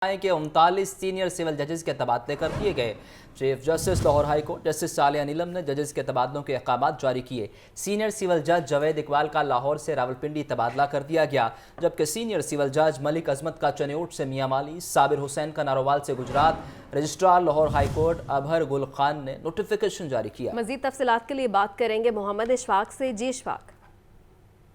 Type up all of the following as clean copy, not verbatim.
के 39 senior civil जजेस के तबादले कर दिए गए। Chief justice Lahore High Court justice Saliya Neelum ने जजेस के तबादलों के अहकाम जारी किए। सीनियर सिविल जज जावेद इकबाल का लाहौर से रावलपिंडी तबादला कर दिया गया, जबकि सीनियर सिविल जज मलिक अजमत का चनियोट से मियां माली, साबिर हुसैन का नारोवाल से Gujrat, registrar Lahore High Court Abhar Gul Khan ने नोटिफिकेशन जारी किया। मजीद तफसीलात के लिए बात करेंगे मोहम्मद इशफाक से। जी इशफाक।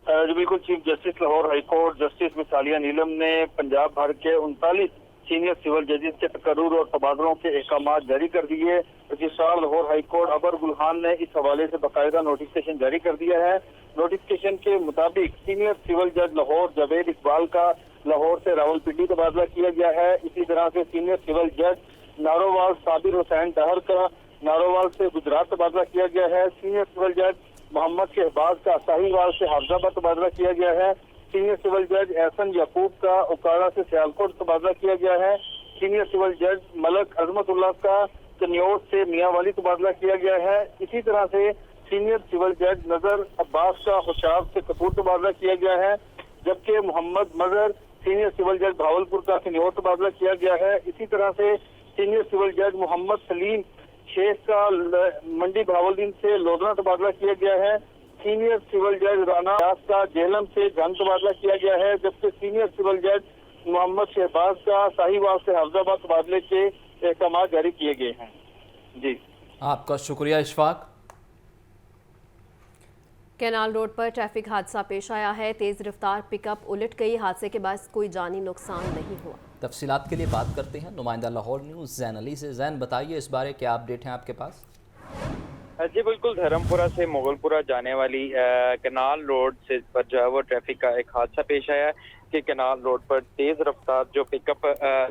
जी बिल्कुल, chief justice Lahore High Court justice Saliya Neelum ने पंजाब भर के 39 सीनियर सिविल जजेस के तकर्रुर और तबादलों के अहकाम जारी कर दिए। Registrar Lahore High Court Abhar Gul Khan ने इस हवाले से बाकायदा नोटिफिकेशन जारी कर दिया है। नोटिफिकेशन के मुताबिक सीनियर सिविल जज लाहौर जावेद इकबाल का लाहौर से रावलपिंडी तबादला किया गया है। इसी तरह से सीनियर सिविल जज नारोवाल साबिर हुसैन डहर का नारोवाल से गुजरात तबादला किया गया है। सीनियर सिविल जज मोहम्मद शहबाज का साहिवाल से हाफजाबाद तबादला किया गया है। सीनियर सिविल जज एहसन याकूब का उकाड़ा से सियालकोट तबादला किया गया है। सीनियर सिविल जज मलक अजमतुल्लाह का चनियोट से मियांवाली तबादला किया गया है। इसी तरह से सीनियर सिविल जज नजर अब्बास का होशाब से कपूर तबादला किया गया है, जबकि मोहम्मद मजहर सीनियर सिविल जज भावलपुर का चनियोट तबादला किया गया है। इसी तरह से सीनियर सिविल जज मोहम्मद सलीम शेख का मंडी भावलदीन से लोधना तबादला किया गया है। सीनियर सिविल जज राना व्यास का जेहलम से जंग तबादला किया गया है, जबकि सीनियर सिविल जज मोहम्मद शहबाज का साहिवाल से हाफजाबाद तबादले के अहकाम जारी किए गए हैं। जी आपका शुक्रिया इशफाक। कैनाल रोड पर ट्रैफिक हादसा पेश आया है। तेज रफ्तार पिकअप उलट गई। हादसे के बाद कोई जानी नुकसान नहीं हुआ। तफसीलात के लिए बात करते हैं नुमाइंदा लाहौर न्यूज़ जैन अली से। जैन, बताइए इस बारे क्या अपडेट हैं आपके पास? जी बिल्कुल, धर्मपुरा से मुगलपुरा जाने वाली कैनाल रोड से पर जो है वो ट्रैफिक का एक हादसा पेश आया है कि कैनाल रोड पर तेज रफ्तार जो पिकअप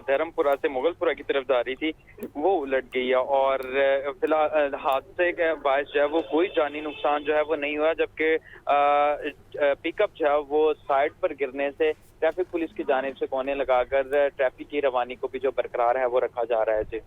धर्मपुरा से मुगलपुरा की तरफ जा रही थी वो उलट गई है और फिलहाल हादसे के बायस जो है वो कोई जानी नुकसान जो है वो नहीं हुआ, जबकि पिकअप जो है वो साइड पर गिरने से ट्रैफिक पुलिस की जानिब से कोने लगाकर ट्रैफिक की रवानी को भी जो बरकरार है वो रखा जा रहा है। जी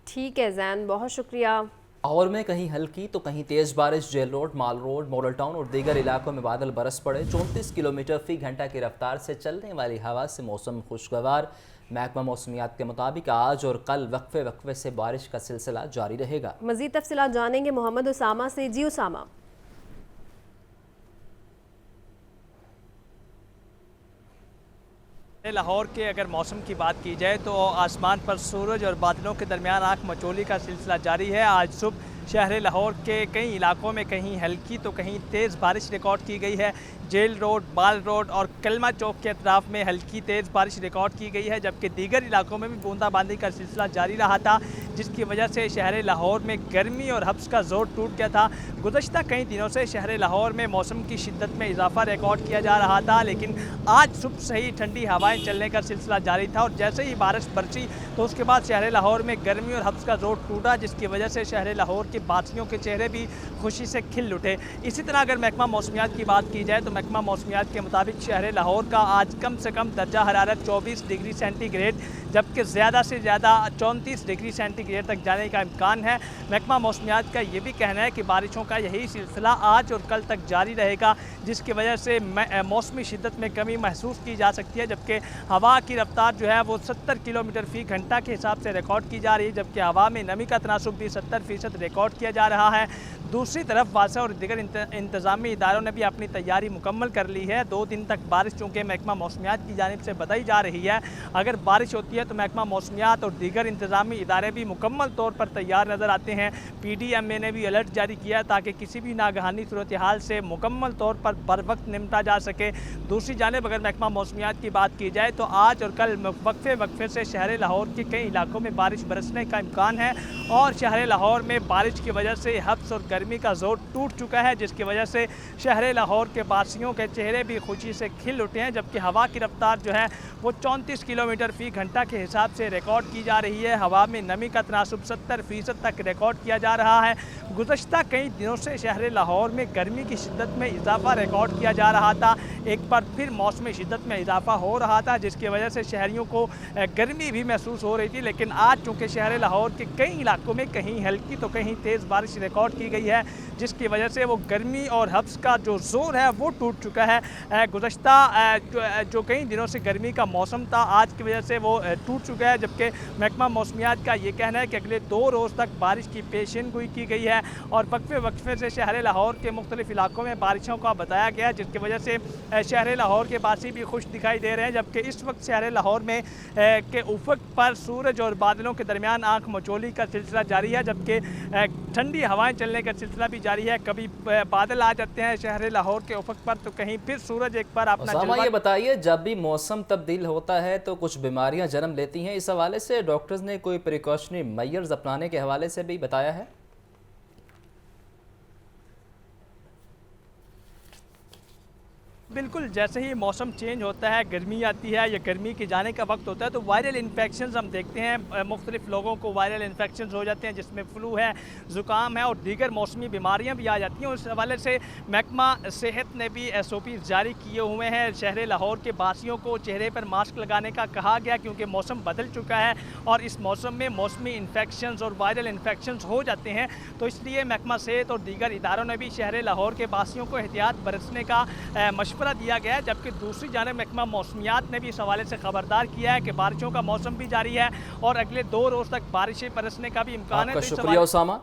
ठीक है जैन, बहुत शुक्रिया। लाहौर में कहीं हल्की तो कहीं तेज बारिश। जेल रोड, माल रोड, मॉडल टाउन और दीगर इलाकों में बादल बरस पड़े। 34 किलोमीटर फी घंटा की रफ्तार से चलने वाली हवा से मौसम खुशगवार। महकमा मौसमियात के मुताबिक आज और कल वक्फे वक्फे से बारिश का सिलसिला जारी रहेगा। मजीद तफसीलात जानेंगे मोहम्मद उसामा से। जी उसामा। लाहौर के अगर मौसम की बात की जाए तो आसमान पर सूरज और बादलों के दरमियान आंख मचोली का सिलसिला जारी है। आज सुबह शहर लाहौर के कई इलाकों में कहीं हल्की तो कहीं तेज़ बारिश रिकॉर्ड की गई है। जेल रोड, बाल रोड और कलमा चौक के अतराफ में हल्की तेज़ बारिश रिकॉर्ड की गई है, जबकि दीगर इलाकों में भी बूंदाबांदी का सिलसिला जारी रहा था, जिसकी वजह से शहर लाहौर में गर्मी और हब्स का जोर टूट गया था। गुज़श्ता कई दिनों से शहर लाहौर में मौसम की शिद्दत में इजाफा रिकॉर्ड किया जा रहा था, लेकिन आज सुबह से ही ठंडी हवाएँ चलने का सिलसिला जारी था और जैसे ही बारिश बरसी तो उसके बाद शहर लाहौर में गर्मी और हब्स का जोर टूटा, जिसकी वजह से शहर लाहौर के बासियों के चेहरे भी खुशी से खिल उठे। इसी तरह अगर महकमा मौसमियात की बात की जाए तो महकमा मौसमियात के मुताबिक शहर लाहौर का आज कम से कम दर्जा हरारत 24 डिग्री सेंटीग्रेड जबकि ज़्यादा से ज़्यादा 34 डिग्री सेंटीग्रेड तक जाने का इम्कान है। महकमा मौसमियात का ये भी कहना है कि बारिशों का यही सिलसिला आज और कल तक जारी रहेगा, जिसकी वजह से मौसमी शिद्दत में कमी महसूस की जा सकती है, जबकि हवा की रफ्तार जो है वो 70 किलोमीटर फ़ी घंटा के हिसाब से रिकॉर्ड की जा रही है, जबकि हवा में नमी का तनासुब भी 70% रिकॉर्ड किया जा रहा है। दूसरी तरफ वासा और दीगर इंतज़ामी इदारों ने भी अपनी तैयारी मुकम्मल कर ली है। 2 दिन तक बारिश चूँकि महकमा मौसमियात की जानिब से बताई जा रही है, अगर बारिश होती है तो महकमा मौसमियात और दीगर इंतज़ामी इदारे भी मुकम्मल तौर पर तैयार नज़र आते हैं। PDMA ने भी अलर्ट जारी किया ताकि किसी भी नागहानी सूरत हाल से मुकम्मल तौर पर बर वक्त निपटा जा सके। दूसरी जानिब अगर महकमा मौसमियात की बात की जाए तो आज और कल वक्फे वक्फे से शहर लाहौर के कई इलाकों में बारिश बरसने का इम्कान है और शहर लाहौर में बारिश की वजह से हब्स और गर्मी का जोर टूट चुका है, जिसकी वजह से शहर लाहौर के वासियों के चेहरे भी खुशी से खिल उठे हैं, जबकि हवा की रफ्तार जो है वो 34 किलोमीटर फ़ी घंटा के हिसाब से रिकॉर्ड की जा रही है। हवा में नमी का तनासुब 70% तक रिकॉर्ड किया जा रहा है। गुज़श्ता कई दिनों से शहर लाहौर में गर्मी की शिद्दत में इजाफा रिकॉर्ड किया जा रहा था। एक बार फिर मौसमी शिद्दत में इजाफा हो रहा था, जिसकी वजह से शहरियों को गर्मी भी महसूस हो रही थी, लेकिन आज चूँकि शहर लाहौर के कई इलाकों में कहीं हल्की तो कहीं तेज़ बारिश रिकॉर्ड की गई है, जिसकी वजह से वो गर्मी और हब्स का जो जोर है वो टूट चुका है। गुज़श्ता जो कई दिनों से गर्मी का मौसम था, आज की वजह से वो टूट चुका है, जबकि महकमा मौसमियात का ये कहना है कि अगले 2 रोज़ तक बारिश की पेशन गोई की गई है और वक्फे से शहर लाहौर के मुख्तलिफ इलाकों में बारिशों का बताया गया है, जिसकी वजह से शहर लाहौर के बासी भी खुश दिखाई दे रहे हैं। जबकि इस वक्त शहर लाहौर में के उफक पर सूरज और बादलों के दरमियान आंख मचोली का सिलसिला जारी है, जबकि ठंडी हवाएं चलने का सिलसिला भी जारी है। कभी बादल आ जाते हैं शहर लाहौर के उफक पर, तो कहीं फिर सूरज एक बार अपना जलवा। ये बताइए, जब भी मौसम तब्दील होता है तो कुछ बीमारियां जन्म लेती हैं, इस हवाले से डॉक्टर्स ने कोई प्रिकॉशनरी मेजर्स अपनाने के हवाले से भी बताया है? बिल्कुल, जैसे ही मौसम चेंज होता है, गर्मी आती है या गर्मी के जाने का वक्त होता है, तो वायरल इन्फेक्शंस हम देखते हैं। मुख्तलिफ लोगों को वायरल इन्फेक्शंस हो जाते हैं, जिसमें फ़्लू है, ज़ुकाम है और दीगर मौसमी बीमारियां भी आ जाती हैं। उस हवाले से महकमा सेहत ने भी SOP जारी किए हुए हैं। शहर लाहौर के बासियों को चेहरे पर मास्क लगाने का कहा गया, क्योंकि मौसम बदल चुका है और इस मौसम में मौसमी इन्फेक्शंस और वायरल इन्फेक्शंस हो जाते हैं। तो इसलिए महकमा सेहत और दीगर इदारों ने भी शहर लाहौर के बासियों को एहतियात बरतने का मशवरा दिया गया है। जबकि दूसरी जानिब महकमा मौसमियात ने भी इस हवाले से खबरदार किया है कि बारिशों का मौसम भी जारी है और अगले 2 रोज तक बारिशें बरसने का भी इम्कान है। आपका शुक्रिया उसामा।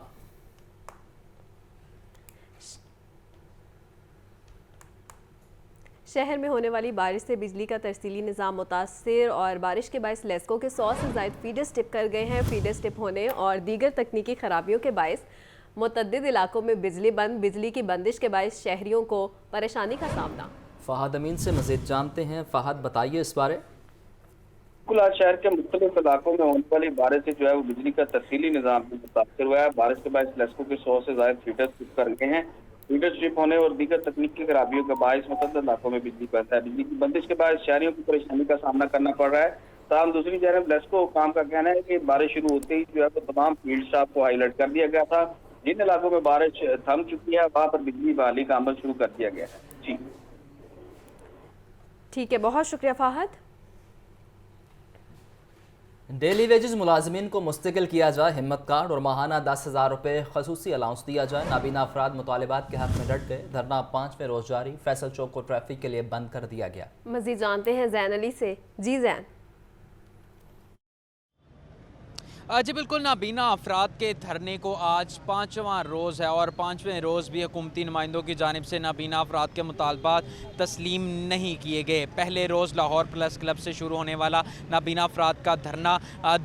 शहर में होने वाली बारिश से बिजली का तरसीली निज़ाम मुतासिर और बारिश के बायस लेस्को के 100 से ज़ायद फीडर्स टिप कर गए हैं। फीडर्स टिप होने और दीगर तकनीकी खराबियों के बायस मुतअद्दिद इलाकों में बिजली बंद, बिजली की बंदिश के बायस शहरियों को परेशानी का सामना। फहद अमीन से मज़ीद जानते हैं। फहद, बताइए इस बारे। बिल्कुल, आज शहर के मुख्तलिफ इलाकों में होने वाली बारिश से जो है वो बिजली का तरसीली निज़ाम भी मुतासर हुआ है। बारिश के बाद लेस्को के 100 से ज़ायद फीडर्स स्ट्रिप कर गए हैं। फीडर स्ट्रिप होने और दीगर तकनीकी खराबियों के बायस मुतअद्दिद इलाकों में बिजली बंद है। बिजली की बंदिश के बाद शहरियों को परेशानी का सामना करना पड़ रहा है। ताहम दूसरी जानब लेस्को काम का कहना है कि बारिश शुरू होते ही जो है वो तमाम फील्ड स्टाफ को हाईलाइट कर दिया गया था। जिन इलाकों में बारिश थम चुकी है वहाँ पर बिजली बहाली का अमल शुरू कर दिया गया है। जी ठीक है, बहुत शुक्रिया फाहद। डेली वेजेस मुलाजमीन को मुस्तकिल किया जाए, हिम्मत कार्ड और माहाना 10,000 रुपये खसूसी अलाउंस दिया जाए। नाबीना अफराद मुतालिबात के हक में डट गए। धरना 5वें रोज जारी। फैसल चौक को ट्रैफिक के लिए बंद कर दिया गया। मजीद जानते हैं जैन अली से। जी जैन। जी बिल्कुल, नाबीना अफराद के धरने को आज 5वां रोज़ है और 5वें रोज़ भी हुकूमती नुमाइंदों की जानिब से नाबीना अफराद के मुतालबात तस्लीम नहीं किए गए। पहले रोज़ लाहौर प्लस क्लब से शुरू होने वाला नाबीना अफराद का धरना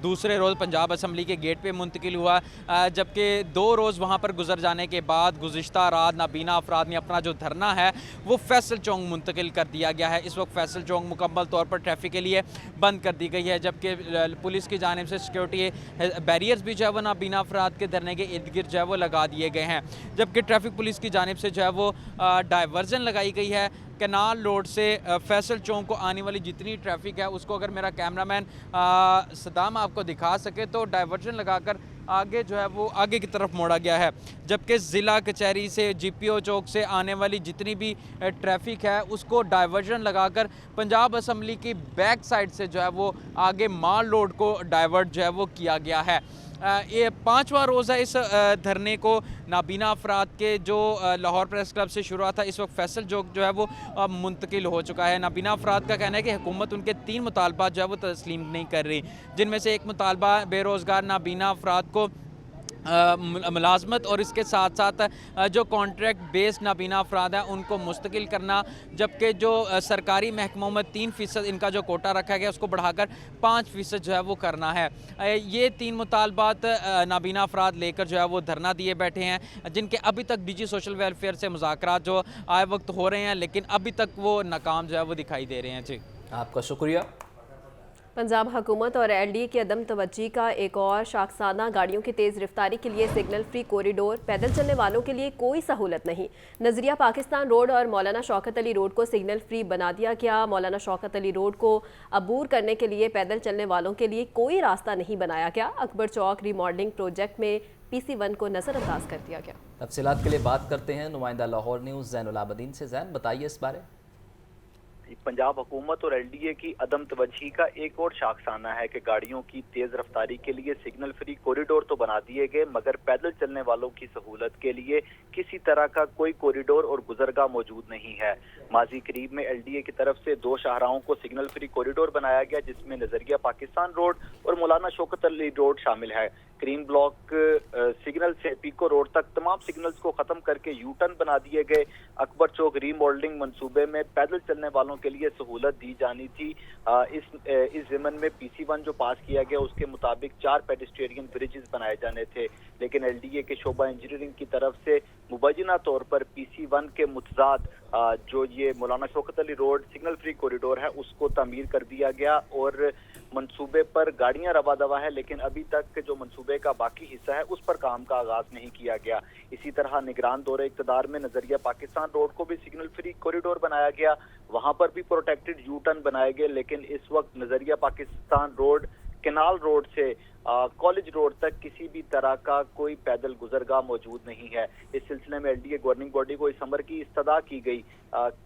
दूसरे रोज़ पंजाब असम्बली के गेट पे मुंतकिल हुआ, जबकि 2 रोज़ वहाँ पर गुजर जाने के बाद गुज़िश्ता रात नाबीना अफराद ने अपना जो धरना है वो फैसल चौक मुंतकिल कर दिया गया है। इस वक्त फैसल चौक मुकम्मल तौर पर ट्रैफिक के लिए बंद कर दी गई है, जबकि पुलिस की जानिब से सिक्योरिटी बैरियर्स भी जो है वो नाबीना अफराद के धरने के इर्द गिर्द जो है वो लगा दिए गए हैं। जबकि ट्रैफिक पुलिस की जानिब से जो है वो डाइवर्जन लगाई गई है। कैनाल रोड से फैसल चौक को आने वाली जितनी ट्रैफिक है उसको अगर मेरा कैमरामैन सदाम आपको दिखा सके तो डाइवर्जन लगाकर आगे जो है वो आगे की तरफ मोड़ा गया है। जबकि ज़िला कचहरी से GPO चौक से आने वाली जितनी भी ट्रैफिक है उसको डाइवर्जन लगाकर पंजाब असम्बली की बैक साइड से जो है वो आगे माल रोड को डाइवर्ट जो है वो किया गया है। ये 5वां रोज़ है इस धरने को। नाबीना अफराद के जो लाहौर प्रेस क्लब से शुरू था, इस वक्त फैसल चौक जो है वो मुंतकिल हो चुका है। नाबीना अफराद का कहना है कि हुकूमत उनके 3 मुतालबात जो है वो तस्लीम नहीं कर रही, जिनमें से एक मुतालबा बेरोज़गार नाबीना अफराद को मुलाजमत और इसके साथ साथ जो कॉन्ट्रैक्ट बेस्ड नाबीना अफराद हैं उनको मुस्तकिल करना, जबकि जो सरकारी महकमों में 3% इनका जो कोटा रखा गया उसको बढ़ाकर 5% जो है वो करना है। ये 3 मुतालबात नाबीना अफराद लेकर जो है वो धरना दिए बैठे हैं, जिनके अभी तक DG सोशल वेलफेयर से मुज़ाकरात जो आए वक्त हो रहे हैं, लेकिन अभी तक वो नाकाम जो है वो दिखाई दे रहे हैं। जी आपका शुक्रिया। पंजाब हुकूमत और LDA की अदम तवज्जी का एक और शाखसाना, गाड़ियों की तेज़ रफ्तारी के लिए सिग्नल फ्री कॉरिडोर, पैदल चलने वालों के लिए कोई सहूलत नहीं। नज़रिया पाकिस्तान रोड और मौलाना शौकत अली रोड को सिग्नल फ्री बना दिया गया। मौलाना शौकत अली रोड को अबूर करने के लिए पैदल चलने वालों के लिए कोई रास्ता नहीं बनाया गया। अकबर चौक रीमॉडलिंग प्रोजेक्ट में PC1 को नज़रअंदाज कर दिया गया। तफसीलात के लिए बात करते हैं नुमाइंदा लाहौर न्यूज़ ज़ैनुल आबदीन से। ज़ैन, बताइए इस बारे। पंजाब हुकूमत और एलडीए की अदम तवज्जी का एक और शाखसाना है कि गाड़ियों की तेज रफ्तारी के लिए सिग्नल फ्री कॉरिडोर तो बना दिए गए, मगर पैदल चलने वालों की सहूलत के लिए किसी तरह का कोई कॉरिडोर और गुजरगाह मौजूद नहीं है। माजी करीब में एलडीए की तरफ से 2 शाहराहों को सिग्नल फ्री कॉरिडोर बनाया गया, जिसमें नजरिया पाकिस्तान रोड और मौलाना शौकत अली रोड शामिल है। क्रीम ब्लॉक सिग्नल से पीको रोड तक तमाम सिग्नल्स को खत्म करके यू टर्न बना दिए गए। अकबर चौक रीमॉडलिंग मंसूबे में पैदल चलने वालों के लिए सहूलत दी जानी थी। इस ज़िमन में PC1 जो पास किया गया उसके मुताबिक 4 पेडिस्ट्रियन ब्रिजेस बनाए जाने थे, लेकिन एलडीए के शोबा इंजीनियरिंग की तरफ से मुबैना तौर पर PC1 के मुतजाद जो ये मौलाना Shaukat Ali road signal free corridor है उसको तामीर कर दिया गया और मंसूबे पर गाड़ियां रवा दवा है, लेकिन अभी तक जो मंसूबे का बाकी हिस्सा है उस पर काम का आगाज नहीं किया गया। इसी तरह निगरान दौरे इक़्तिदार में नजरिया पाकिस्तान रोड को भी सिग्नल फ्री कॉरिडोर बनाया गया, वहां पर भी प्रोटेक्टेड यू टर्न बनाए गए, लेकिन इस वक्त नजरिया पाकिस्तान रोड केनाल रोड से कॉलेज रोड तक किसी भी तरह का कोई पैदल गुजरगाह मौजूद नहीं है। इस सिलसिले में एलडीए गवर्निंग बॉडी को इस अमर की इस्तदा की गई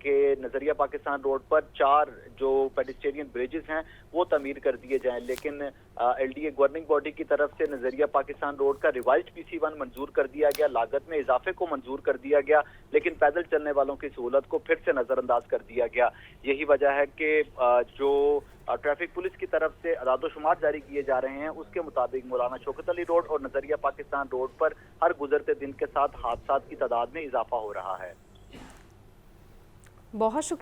कि नजरिया पाकिस्तान रोड पर 4 जो पेडिस्ट्रियन ब्रिजेस हैं वो तमीर कर दिए जाएं, लेकिन एलडीए गवर्निंग बॉडी की तरफ से नजरिया पाकिस्तान रोड का रिवाइज्ड PC1 मंजूर कर दिया गया, लागत में इजाफे को मंजूर कर दिया गया, लेकिन पैदल चलने वालों की सहूलत को फिर से नजरअंदाज कर दिया गया। यही वजह है कि जो ट्रैफिक पुलिस की तरफ से अदादोशुमार जारी किए जा रहे हैं उसके मुताबिक मौलाना शौकत अली रोड और नजरिया पाकिस्तान रोड पर हर गुजरते दिन के साथ हादसात की तादाद में इजाफा हो रहा है। बहुत शुक्रिया।